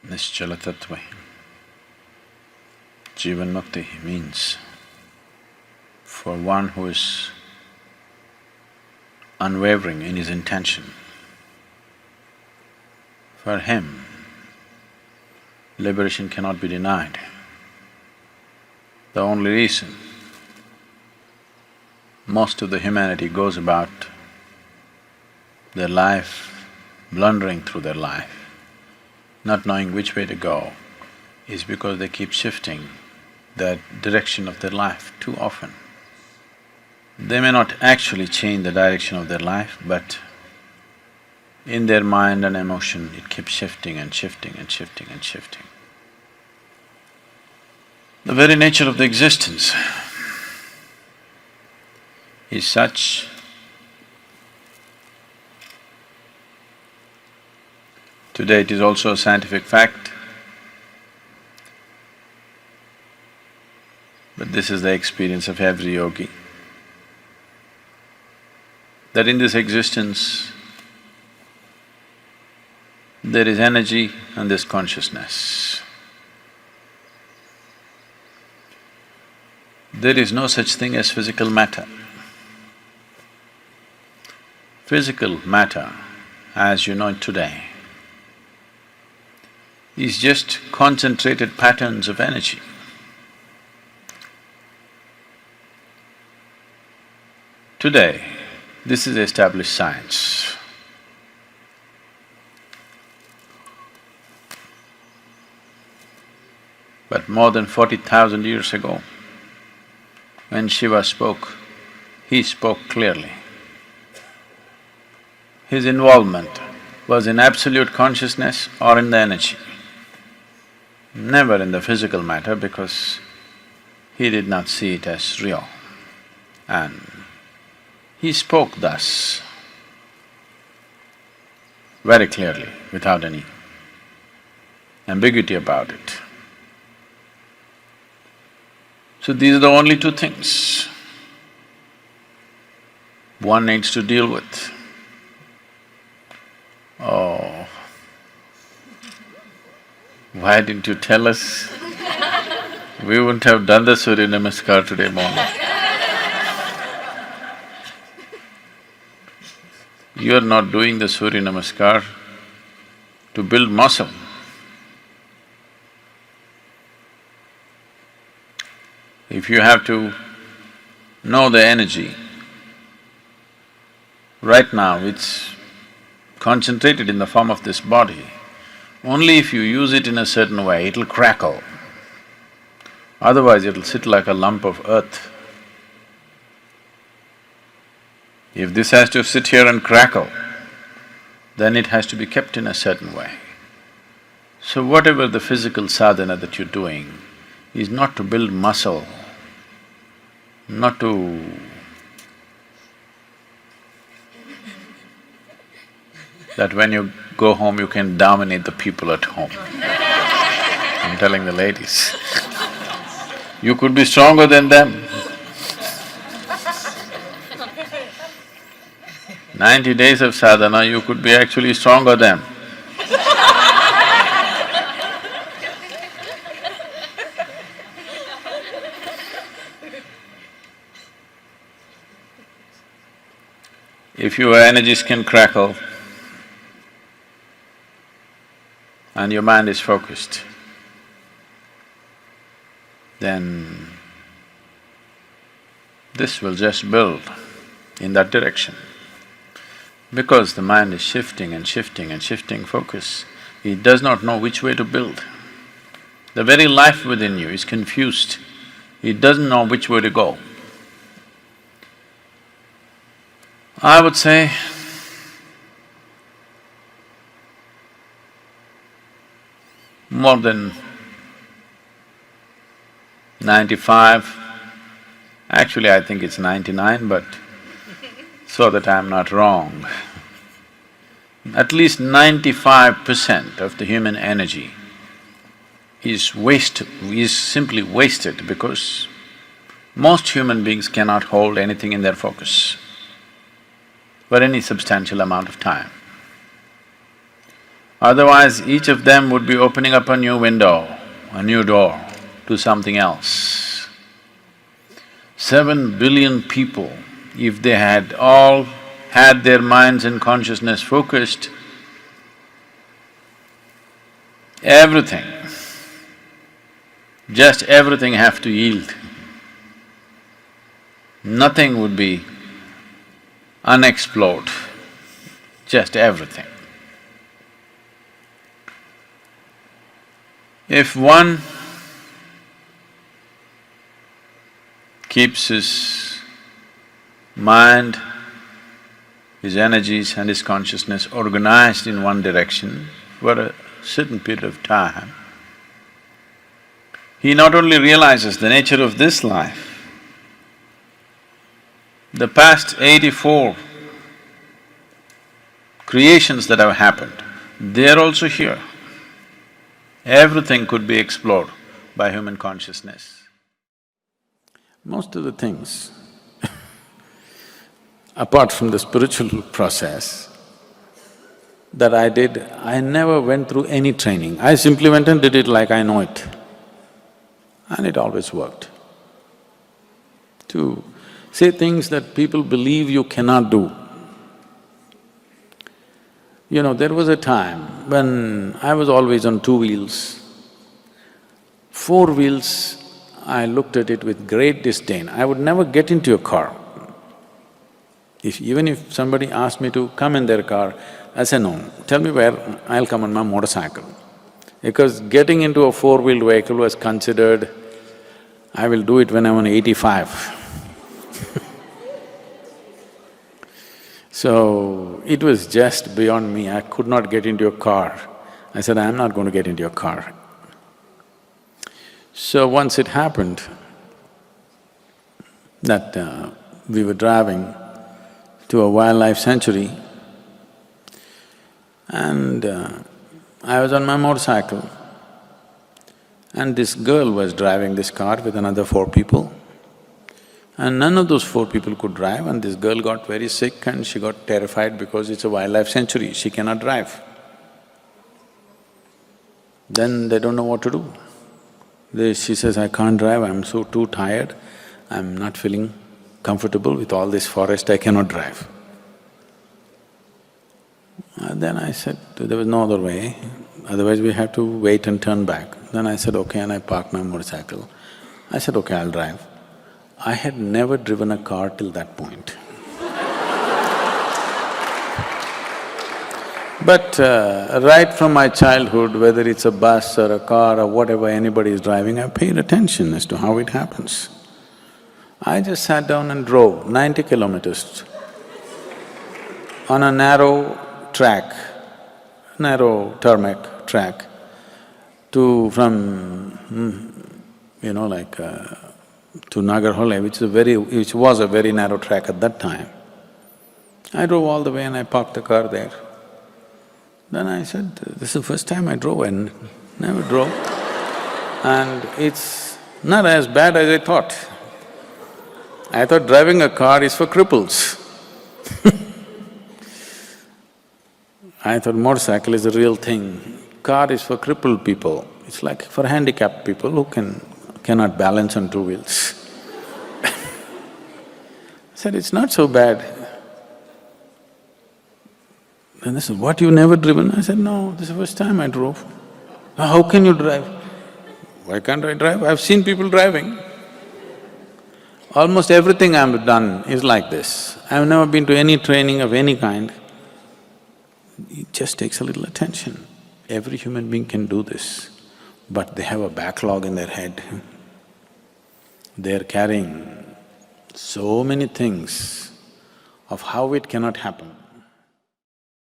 Nischala tattva. Jivan mukti means for one who is unwavering in his intention, for him, liberation cannot be denied. The only reason most of the humanity goes about their life, blundering through their life, not knowing which way to go, is because they keep shifting the direction of their life too often. They may not actually change the direction of their life, but in their mind and emotion, it keeps shifting and shifting and shifting and shifting. The very nature of the existence is such today it is also a scientific fact, but this is the experience of every yogi, that in this existence there is energy and there's consciousness. There is no such thing as physical matter. Physical matter, as you know it today, is just concentrated patterns of energy. Today, this is established science. But more than 40,000 years ago, when Shiva spoke, he spoke clearly. His involvement was in absolute consciousness or in the energy, never in the physical matter, because he did not see it as real. And he spoke thus, very clearly, without any ambiguity about it. So these are the only two things one needs to deal with. Oh, why didn't you tell us? We wouldn't have done the Surya Namaskar today morning. You are not doing the Surya Namaskar to build muscle. If you have to know the energy, right now it's concentrated in the form of this body. Only if you use it in a certain way, it'll crackle. Otherwise, it'll sit like a lump of earth. If this has to sit here and crackle, then it has to be kept in a certain way. So whatever the physical sadhana that you're doing is not to build muscle, not to that when you go home you can dominate the people at home. I'm telling the ladies, you could be stronger than them. 90 days of sadhana, you could be actually stronger than. If your energies can crackle and your mind is focused, then this will just build in that direction. Because the mind is shifting and shifting and shifting focus, it does not know which way to build. The very life within you is confused, it doesn't know which way to go. I would say more than 95, actually I think it's 99, but so that I'm not wrong, at least 95% of the human energy is simply wasted because most human beings cannot hold anything in their focus for any substantial amount of time. Otherwise, each of them would be opening up a new window, a new door to something else. 7 billion people, if they had all had their minds and consciousness focused, everything, just everything have to yield. Nothing would be unexplored, just everything. If one keeps his mind, his energies and his consciousness organized in one direction for a certain period of time, he not only realizes the nature of this life, the past 84 creations that have happened, they're also here. Everything could be explored by human consciousness. Most of the things apart from the spiritual process that I did, I never went through any training. I simply went and did it like I know it. And it always worked. To say things that people believe you cannot do. You know, there was a time when I was always on 2 wheels. 4 wheels, I looked at it with great disdain. I would never get into a car. Even if somebody asked me to come in their car, I say, no, tell me where, I'll come on my motorcycle. Because getting into a 4-wheeled vehicle was considered, I will do it when I'm on 85. So, it was just beyond me, I could not get into a car. I said, I'm not going to get into a car. So once it happened that we were driving to a wildlife sanctuary and I was on my motorcycle and this girl was driving this car with another 4 people. And none of those 4 people could drive and this girl got very sick and she got terrified because it's a wildlife sanctuary, she cannot drive. Then they don't know what to do. She says, I can't drive, I'm so too tired, I'm not feeling comfortable with all this forest, I cannot drive. Then I said, there was no other way, otherwise we have to wait and turn back. Then I said, okay, and I parked my motorcycle. I said, okay, I'll drive. I had never driven a car till that point. But right from my childhood, whether it's a bus or a car or whatever anybody is driving, I paid attention as to how it happens. I just sat down and drove 90 kilometers on a narrow track, narrow tarmac track from, to Nagarhole, which was a very narrow track at that time. I drove all the way and I parked the car there. Then I said, this is the first time I drove and never drove. And it's not as bad as I thought. I thought driving a car is for cripples. I thought motorcycle is a real thing. Car is for crippled people. It's like for handicapped people who cannot balance on 2 wheels. I said, it's not so bad. And they said, what, you never driven? I said, no, this is the first time I drove. How can you drive? Why can't I drive? I've seen people driving. Almost everything I've done is like this. I've never been to any training of any kind. It just takes a little attention. Every human being can do this, but they have a backlog in their head. They're carrying so many things of how it cannot happen.